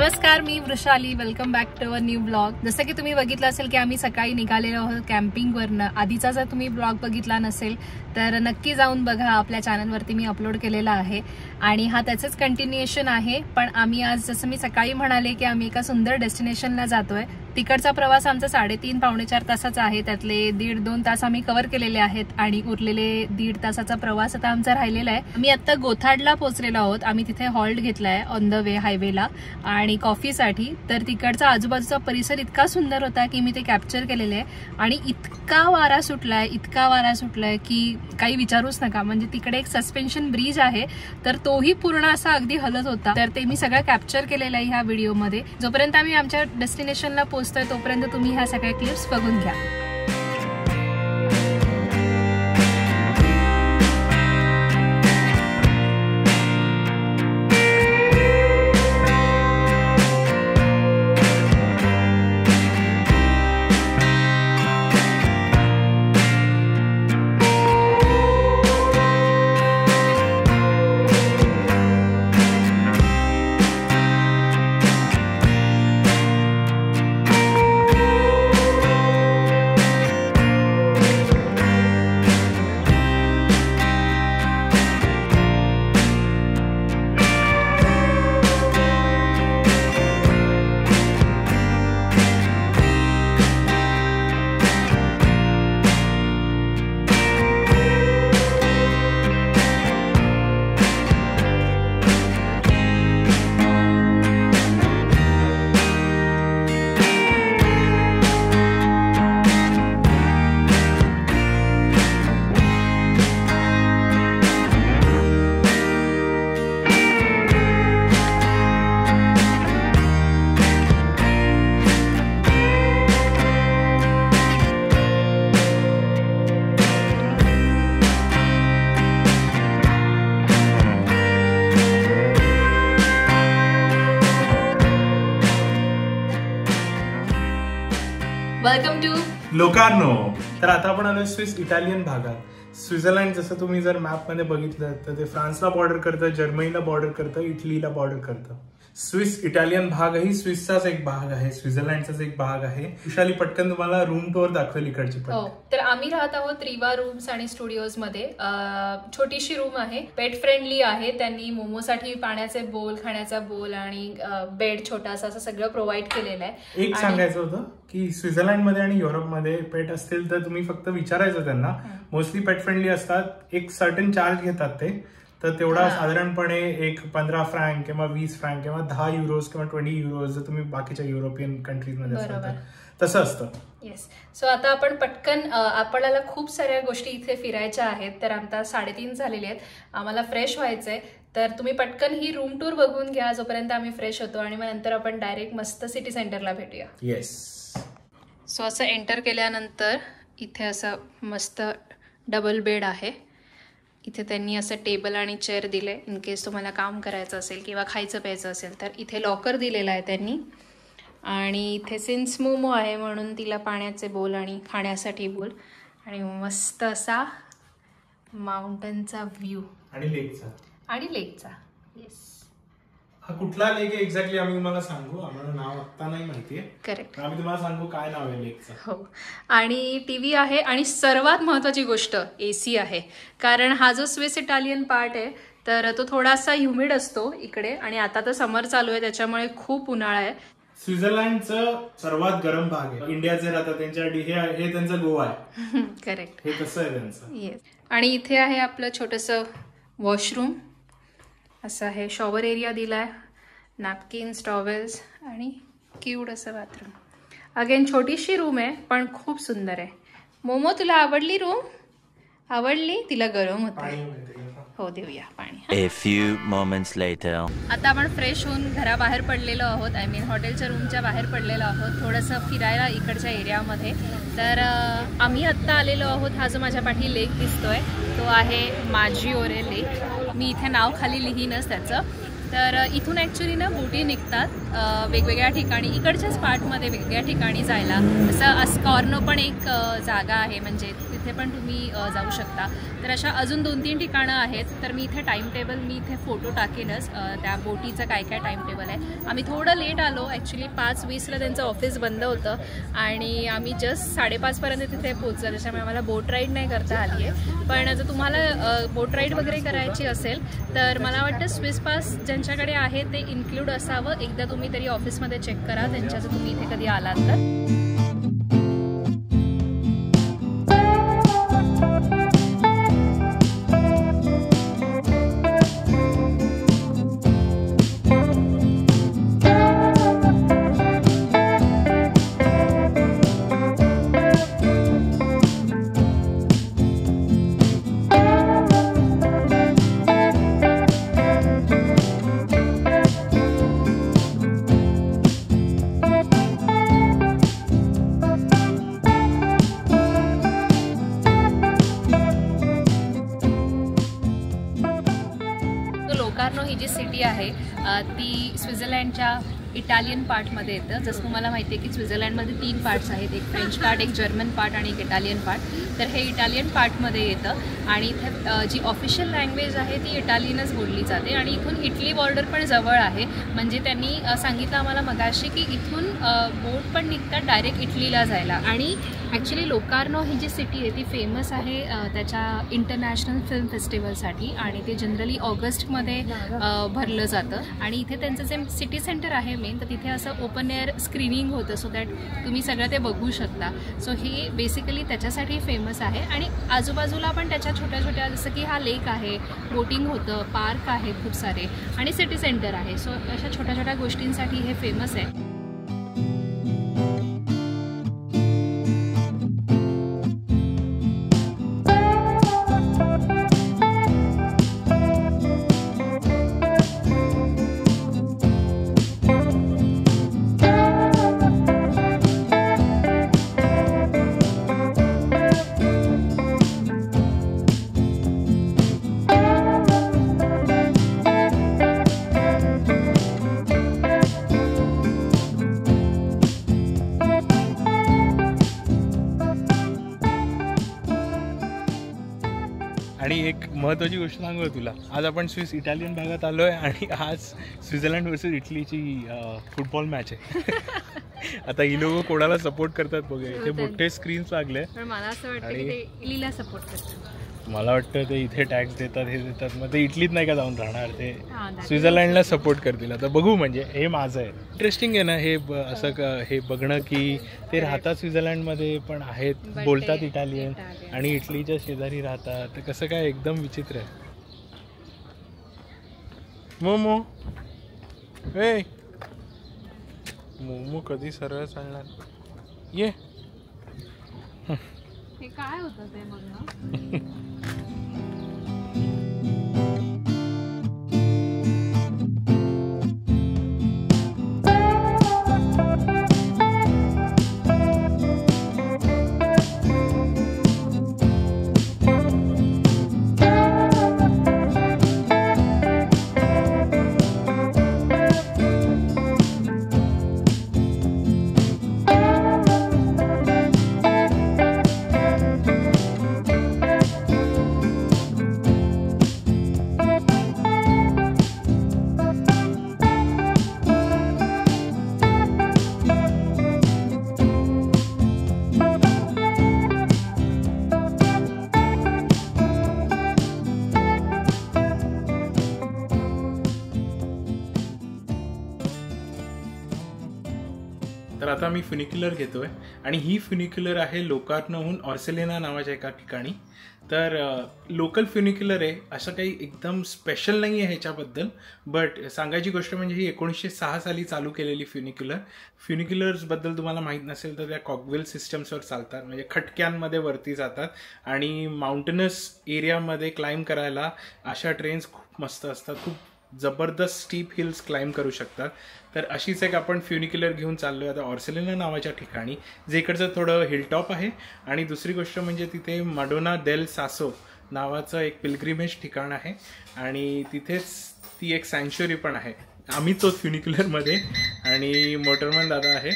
नमस्कार, मी Vrushali. Welcome back to our new blog. जसं की तुम्ही बघितलं असेल की आम्ही सकाळी निघालेलो आहोत कॅम्पिंगवरनं. आधीचा जर तुम्ही ब्लॉग बघितला नसेल तर नक्की जाऊन बघा, आपल्या चॅनलवरती मी अपलोड केलेला आहे आणि हा त्याचंच कंटिन्युएशन आहे. पण आम्ही आज जसं मी सकाळी म्हणाले की आम्ही एका सुंदर डेस्टिनेशनला जातोय. तिकडचा प्रवास आमचा 3.5-4 तासाचा आहे. त्यातले 1.5-2 तास आम्ही कव्हर केलेले आहेत आणि उरलेले 1.5 तासाचा प्रवास आता आमचा राहिलेला आहे. आम्ही आता गोथाडला पोहोचलेलो आहोत. आम्ही तिथे हॉल्ट घेतलाय ऑन द वे हायवेला आणि कॉफीसाठी. तर तिकडचा आजूबाजूचा परिसर इतका सुंदर होता की मी ते कॅप्चर केलेले आहे. आणि इतका वारा सुटलाय की काही विचारूच नका. म्हणजे तिकडे एक सस्पेन्शन ब्रिज आहे, तर तोही पूर्ण असा अगदी हलत होता. तर ते मी सगळं कॅप्चर केलेलं आहे ह्या व्हिडिओमध्ये. जोपर्यंत आम्ही आमच्या डेस्टिनेशनला पोहोचतोय तोपर्यंत तुम्ही ह्या सगळ्या क्लिप्स बघून घ्या. Welcome to Locarno. तर आता आपण आलो स्विस इटालियन भागात. स्वित्झर्लंड जसं तुम्ही जर मॅप मध्ये बघितलं तर ते फ्रान्सला बॉर्डर करतं, जर्मनीला बॉर्डर करतं, इटलीला बॉर्डर करतं. स्विस इटालियन भागही स्विसचाच एक भाग आहे, स्वित्झर्लंडचाच एक भाग आहे. विशाली पटकन तुम्हाला रूम टूर दाखवेल इकडची. तर आम्ही राहत आहोत रिवा रूम्स आणि स्टुडिओज मध्ये. छोटीशी रूम आहे, पेट फ्रेंडली आहे. त्यांनी मोमोसाठी पाण्याचे बोल, खाण्याचा बोल आणि बेड छोटासा असं सगळं प्रोव्हाइड केलेलं आहे. एक सांगायचं होतं की स्वित्झर्लंडमध्ये आणि युरोपमध्ये पेट असतील तर तुम्ही फक्त विचारायचं त्यांना. मोस्टली पेट फ्रेंडली असतात. एक सर्टन चार्ज घेतात ते, तर तेवढा साधारणपणे एक 15 फ्रँक किंवा 20 फ्रँक किंवा 10 युरोज किंवा 20 युरोज जर तुम्ही बाकीच्या युरोपियन कंट्रीज मध्ये असाल तसं असतं. येस. सो आता आपण पटकन, आपल्याला खूप साऱ्या गोष्टी इथे फिरायच्या आहेत. तर आता 3:30 झालेले आहेत, आम्हाला फ्रेश व्हायचंय. तर तुम्ही पटकन ही रूम टूर बघून घ्या जोपर्यंत आम्ही फ्रेश होतो आणि मग नंतर आपण डायरेक्ट मस्त सिटी सेंटरला भेटूया. येस. सो असं एंटर केल्यानंतर इथे असं मस्त डबल बेड आहे. इथे त्यांनी असं टेबल आणि चेअर दिले इन केस तुम्हाला काम करायचं असेल किंवा खायचं प्यायचं असेल तर. इथे लॉकर दिलेला आहे त्यांनी. आणि इथे सिन्स मोमो आहे म्हणून तिला पाण्याचे बोल आणि खाण्यासाठी बोल आणि मस्त असा माउंटनचा व्ह्यू आणि लेकचा. येस. हा कुठला लेक आहे एक्झॅक्टली आम्ही तुम्हाला सांगू. आम्हाला नाव आत्ता नाही माहितीये. करेक्ट. आम्ही तुम्हाला सांगू काय नाव आहे लेकचं. हो. आणि टीव्ही आहे आणि सर्वात महत्वाची गोष्ट एसी आहे. कारण हा जो स्विस इटालियन पार्ट आहे तर तो थोडासा ह्युमिड असतो इकडे आणि आता तर समर चालू आहे त्याच्यामुळे खूप उन्हाळा आहे. स्वित्झर्लंडचं सर्वात गरम भाग आहे. इंडियाचे राहतात त्यांच्यासाठी हे त्यांचं गोवा आहे. करेक्ट. हे कसं आहे त्यांचं. येस. आणि इथे आहे आपलं छोटंसं वॉशरूम. असं आहे, शॉवर एरिया दिलाय, नॅपकिन्स, टॉवेल्स आणि क्यूट असं बाथरूम. अगेन छोटीशी रूम आहे पण खूप सुंदर आहे. मोमो तुला आवडली रूम? आवडली? तिला गरम होतं. हो, देऊया पाणी. A few moments later. आता आपण फ्रेश होऊन घराबाहेर पडलेलो आहोत. आय मीन हॉटेलच्या रूमच्या बाहेर पडलेलो आहोत थोडंसं फिरायला इकडच्या एरियामध्ये. तर आम्ही आत्ता आलेलो आहोत. हा जो माझ्या पाठी लेक दिसतोय तो आहे माजिओरे लेक. मी इथे नाव खाली लिहीनच त्याचं. तर इथून ॲक्च्युली ना बोटी निघतात वेगवेगळ्या ठिकाणी, इकडच्याच पार्टमध्ये वेगवेगळ्या ठिकाणी जायला. असं अस्कॉर्नो पण एक जागा आहे, म्हणजे तिथे पण तुम्ही जाऊ शकता. तर अशा अजून 2-3 ठिकाणं आहेत. तर मी इथे टाईम टेबल मी इथे फोटो टाकेनच त्या बोटीचं काय काय टाईम टेबल आहे. आम्ही थोडं लेट आलो ॲक्च्युली 5:20ला त्यांचं ऑफिस बंद होतं आणि आम्ही जस्ट 5:30 पर्यंत तिथे पोहोचलो. त्याच्यामुळे आम्हाला बोट राईड नाही करता आली आहे. पण जर तुम्हाला बोट राईड वगैरे करायची असेल तर मला वाटतं स्विस पास ज्यांच्याकडे आहे ते इन्क्लूड असावं. एकदा तुम्ही तरी ऑफिसमध्ये चेक करा त्यांच्या जर तुम्ही इथे कधी आलात तर. लोकार्नो ही जी सिटी आहे ती स्वित्झर्लंडच्या इटालियन पार्टमध्ये येतं. जसं तुम्हाला माहिती आहे की स्वित्झर्लंडमध्ये 3 पार्ट्स आहेत, एक फ्रेंच पार्ट, एक जर्मन पार्ट आणि एक इटालियन पार्ट. तर हे इटालियन पार्टमध्ये येतं आणि इथे जी ऑफिशियल लँग्वेज आहे ती इटालियनच बोलली जाते आणि इथून इटली बॉर्डर पण जवळ आहे. म्हणजे त्यांनी सांगितलं आम्हाला मगाशी की इथून बोट पण निघतात डायरेक्ट इटलीला जायला. आणि ॲक्च्युली लोकार्नो ही जी सिटी आहे ती फेमस आहे त्याच्या इंटरनॅशनल फिल्म फेस्टिवलसाठी आणि ते जनरली ऑगस्टमध्ये भरलं जातं. आणि इथे त्यांचं जे सिटी सेंटर आहे मेन, तर तिथे असं ओपन एअर स्क्रीनिंग होतं सो दॅट तुम्ही सगळं ते बघू शकता. सो हे बेसिकली त्याच्यासाठी फेमस आहे. आणि आजूबाजूला पण त्याच्या छोट्या छोट्या जसं की हा लेक आहे, बोटिंग होतं, पार्क आहे खूप सारे आणि सिटी सेंटर आहे. सो अशा छोट्या छोट्या गोष्टींसाठी हे फेमस आहे. आणि एक महत्त्वाची गोष्ट सांगू तुला, आज आपण स्विस इटालियन भागात आलो आहे आणि आज स्वित्झर्लंड वर्सेस इटलीची फुटबॉल मॅच आहे. आता ही लोक कोणाला सपोर्ट करतात बघूया. इथे मोठे स्क्रीन्स लागले मला असं वाटतं की ते इटलीला सपोर्ट करतात. मला वाटतं ते इथे टॅक्स देतात, हे देतात, मग ते इटलीत नाही का जाऊन राहणार, ते स्वित्झर्लंडला सपोर्ट करतील. आता बघू, म्हणजे हे माझं आहे. इंटरेस्टिंग आहे ना हे असं हे बघणं की ते राहतात स्वित्झर्लंडमध्ये पण आहेत, बोलतात इटालियन आणि इटलीच्या शेजारी राहतात. तर कसं काय एकदम विचित्र आहे. मोमो ए मोमो कधी सरळ चालणार ये. हे काय होतं ते बघ. तर आता मी फ्युनिक्युलर घेतोय आणि ही फ्युनिक्युलर आहे लोकार्नोहून ऑर्सेलिना नावाच्या एका ठिकाणी. तर लोकल फ्युनिक्युलर आहे, असं काही एकदम स्पेशल नाही आहे ह्याच्याबद्दल. बट सांगायची गोष्ट म्हणजे ही 1906 साली चालू केलेली फ्युनिक्युलर्सबद्दल तुम्हाला माहीत नसेल तर त्या कॉकवेल सिस्टम्सवर चालतात, म्हणजे खटक्यांमध्ये वरती जातात आणि माउंटेनस एरियामध्ये क्लाइंब करायला अशा ट्रेन्स खूप मस्त असतात. खूप जबरदस्त स्टीप हिल्स क्लाइंब करू शकतात. तर अशीच एक आपण फ्युनिक्युलर घेऊन चाललो आहे आता ऑर्सेलिना नावाच्या ठिकाणी, जे इकडचं थोडं हिलटॉप आहे. आणि दुसरी गोष्ट म्हणजे तिथे मॅडोना डेल सासो नावाचं एक पिलग्रिमेज ठिकाण आहे आणि तिथेच ती एक सँच्युरी पण आहे. आम्ही तोच फ्युनिक्युलरमध्ये आणि मोटरमॅन दादा आहे.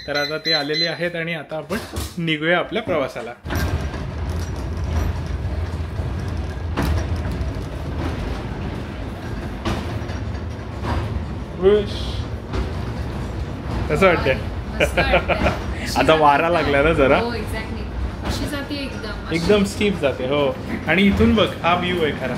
तर आता ते आलेले आहेत आणि आता आपण निघूया आपल्या प्रवासाला. कसं वाटतंय? आता वारा लागला ना जरा. हो एक्झॅक्टली. अशी जाते एकदम स्टीप जाते. हो. आणि इथून बघ हा व्ह्यू आहे खरा.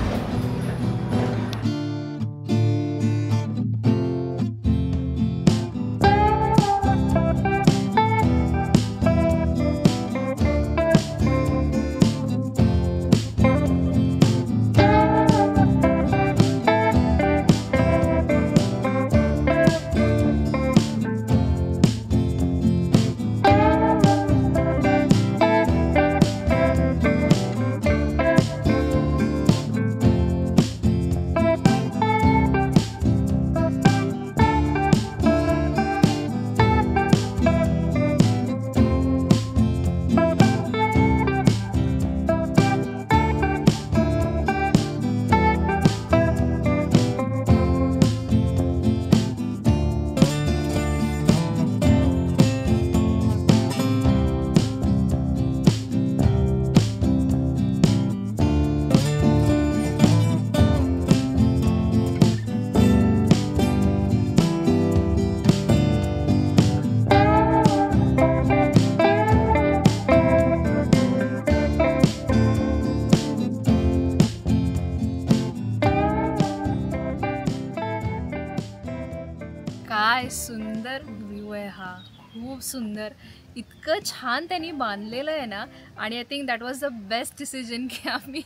काय सुंदर व्ह्यू आहे हा, खूप सुंदर. इतकं छान त्यांनी बांधलेलं आहे ना. आणि I think that was the best decision की आम्ही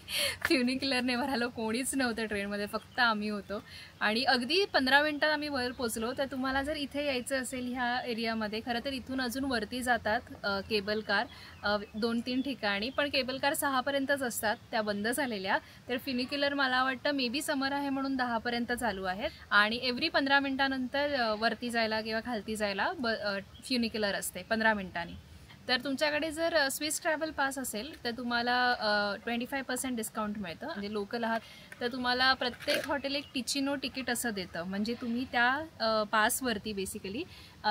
फ्युनिक्युलरने भरायला कोणीच नव्हतं ट्रेनमध्ये, फक्त आम्ही होतो. आणि अगदी 15 मिनिटात आम्ही वर पोचलो. तर तुम्हाला जर इथे यायचं असेल ह्या एरियामध्ये, खरं तर इथून अजून वरती जातात केबल कार 2-3 ठिकाणी, पण केबल कार 6पर्यंतच असतात, त्या बंद झालेल्या. तर फ्युनिक्युलर मला वाटतं मे बी समर आहे म्हणून 10पर्यंत चालू आहेत. आणि एव्हरी 15 मिनिटानंतर वरती जायला किंवा खालती जायला फ्युनिक्युलर असते 15 मिनिटांनी. तर तुमच्याकडे जर स्विस ट्रॅव्हल पास असेल तर तुम्हाला 25% डिस्काउंट मिळतं. म्हणजे लोकल आहात तर तुम्हाला प्रत्येक हॉटेल एक टिचिनो तिकीट असं देतं. म्हणजे तुम्ही त्या पासवरती बेसिकली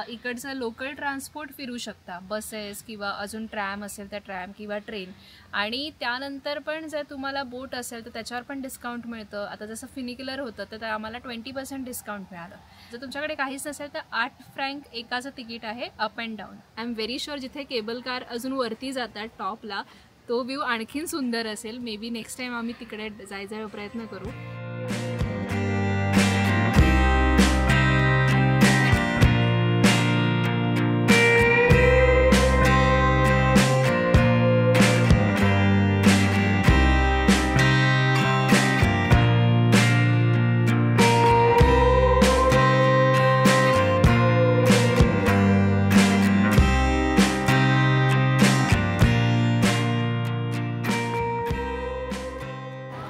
इकडचं लोकल ट्रान्सपोर्ट फिरू शकता, बसेस किंवा अजून ट्रॅम असेल तर ट्रॅम किंवा ट्रेन. आणि त्यानंतर पण जर तुम्हाला बोट असेल तर त्याच्यावर पण डिस्काउंट मिळतं. आता जसं फ्युनिक्युलर होतं तर आम्हाला 20% डिस्काउंट मिळालं. जर तुमच्याकडे काहीच नसेल तर 8 फ्रँक एकाचं तिकीट आहे up and down. I am very sure जिथे केबल कार अजून वरती जातात टॉपला, तो व्ह्यू आणखीन सुंदर असेल. मे बी नेक्स्ट टाईम आम्ही तिकडे जायचा प्रयत्न करू.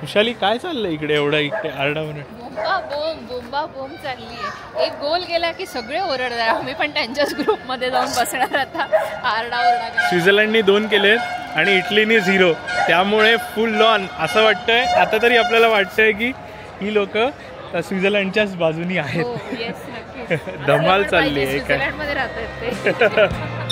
विशाली काय चाललंय इकडे एवढा इकडे आरडाओरड? बोंबा बोंब चालली आहे. एक गोल गेला की सगळे ओरडतात. आम्ही पण त्यांच्याच ग्रुपमध्ये जाऊन बसणार आता आरडाओरडा. स्वित्झर्लंडनी 2 केलेत आणि इटलीनी 0, त्यामुळे फुल लॉन असं वाटतंय. आता तरी आपल्याला वाटतंय की ही लोक स्वित्झर्लंडच्याच बाजूनी आहेत. धमाल चालली आहे. स्वित्झर्लंडमध्ये राहतात ते.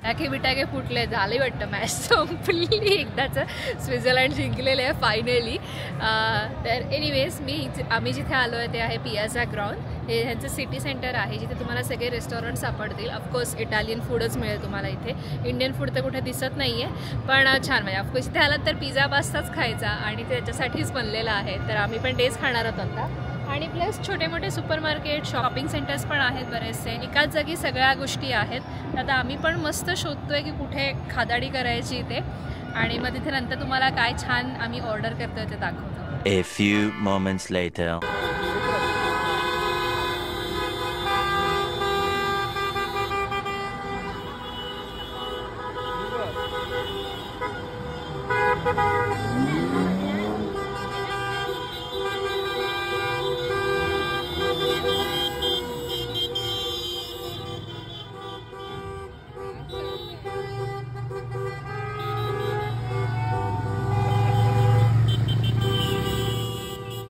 टाके बिटाके फुटले, झाले वाटतं मॅच संपली एकदाच. स्वित्झर्लंड जिंकलेले आहे फायनली. तर एनिवेज आम्ही जिथे आलो आहे ते आहे पियाझा ग्राउंड. हे ह्यांचं सिटी सेंटर आहे जिथे तुम्हाला सगळे रेस्टॉरंट सापडतील. ऑफकोर्स इटालियन फूडच मिळेल तुम्हाला इथे. इंडियन फूड तर कुठे दिसत नाही आहे, पण छान म्हणजे ऑफकोर्स इथे आलात तर पिझ्झा पास्ताच खायचा आणि त्याच्यासाठीच बनलेला आहे. तर आम्ही पण तेच खाणार आहोत आता. आणि प्लस छोटे मोठे सुपरमार्केट शॉपिंग सेंटर्स पण आहेत बरेचसे. एकाच जागी सगळ्या गोष्टी आहेत. आता आम्ही पण मस्त शोधतोय की कुठे खादाडी करायची इथे आणि मग तिथे नंतर तुम्हाला काय छान आम्ही ऑर्डर करतोय ते दाखवतो. A few moments later.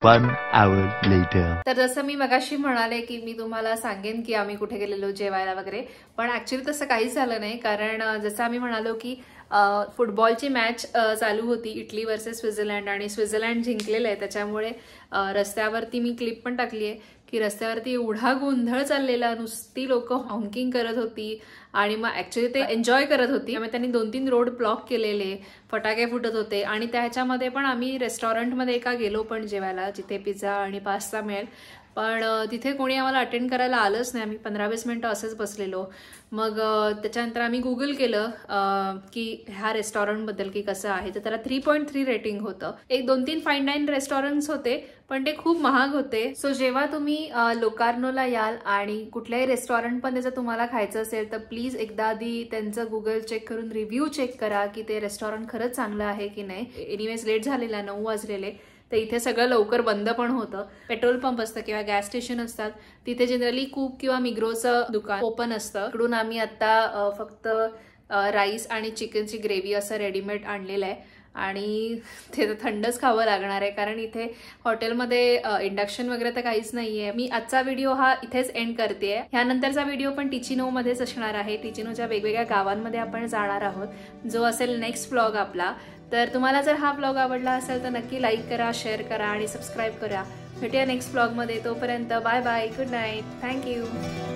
One hour later. तर जसं मी मगाशी म्हणाले की मी तुम्हाला सांगेन की आम्ही कुठे गेलेलो जेवायला वगैरे, पण ऍक्च्युली तसं काहीच झालं नाही. कारण जसं आम्ही म्हणालो की फुटबॉलची मॅच चालू होती इटली वर्सेस स्वित्झर्लंड आणि स्वित्झर्लंड जिंकलेलं आहे. त्याच्यामुळे रस्त्यावरती मी क्लिप पण टाकली आहे की रस्त्यावरती एवढा गोंधळ चाललेला, नुसती लोक हॉन्किंग करत होती आणि मग ऍक्च्युली ते एन्जॉय करत होती. त्यामुळे त्यांनी 2-3 रोड ब्लॉक केलेले, फटाके फुटत होते. आणि त्याच्यामध्ये पण आम्ही रेस्टॉरंटमध्ये एका गेलो पण जेवायला जिथे पिझ्झा आणि पास्ता मिळेल, पण तिथे कोणी आम्हाला अटेंड करायला आलंच नाही. आम्ही 15-20 मिनिटं असंच बसलेलो. मग त्याच्यानंतर आम्ही गुगल केलं की ह्या रेस्टॉरंटबद्दल की कसं आहे, तर त्याला 3.3 रेटिंग होतं. 1-2-3 फाईन डाईन रेस्टॉरंट्स होते पण ते खूप महाग होते. सो जेव्हा तुम्ही लोकार्नोला याल आणि कुठल्याही रेस्टॉरंटमध्ये जर तुम्हाला खायचं असेल तर प्लीज एकदा आधी त्यांचं गुगल चेक करून रिव्ह्यू चेक करा की ते रेस्टॉरंट खरंच चांगलं आहे की नाही. एनिवेज लेट झालेला, 9 वाजलेले, तर इथे सगळं लवकर बंद पण होतं. पेट्रोल पंप असतं किंवा गॅस स्टेशन असतात तिथे जनरली कूक किंवा मिग्रोचं दुकान ओपन असतं. इकडून आम्ही आता फक्त राईस आणि चिकनची ग्रेव्ही असं रेडीमेड आणलेलं आहे आणि ते तर थंडच खावं लागणार आहे कारण इथे हॉटेलमध्ये इंडक्शन वगैरे तर काहीच नाहीये. मी आजचा व्हिडिओ हा इथेच एंड करते. ह्यानंतरचा व्हिडिओ पण टिचिनोमध्येच असणार आहे. टिचिनोच्या वेगवेगळ्या गावांमध्ये आपण जाणार आहोत, जो असेल नेक्स्ट व्लॉग आपला. तर तुम्हाला जर हा व्लॉग आवडला असेल तर नक्की लाईक करा, शेअर करा आणि सबस्क्राईब करा. भेटूया नेक्स्ट व्लॉगमध्ये. तोपर्यंत bye bye, good night, thank you.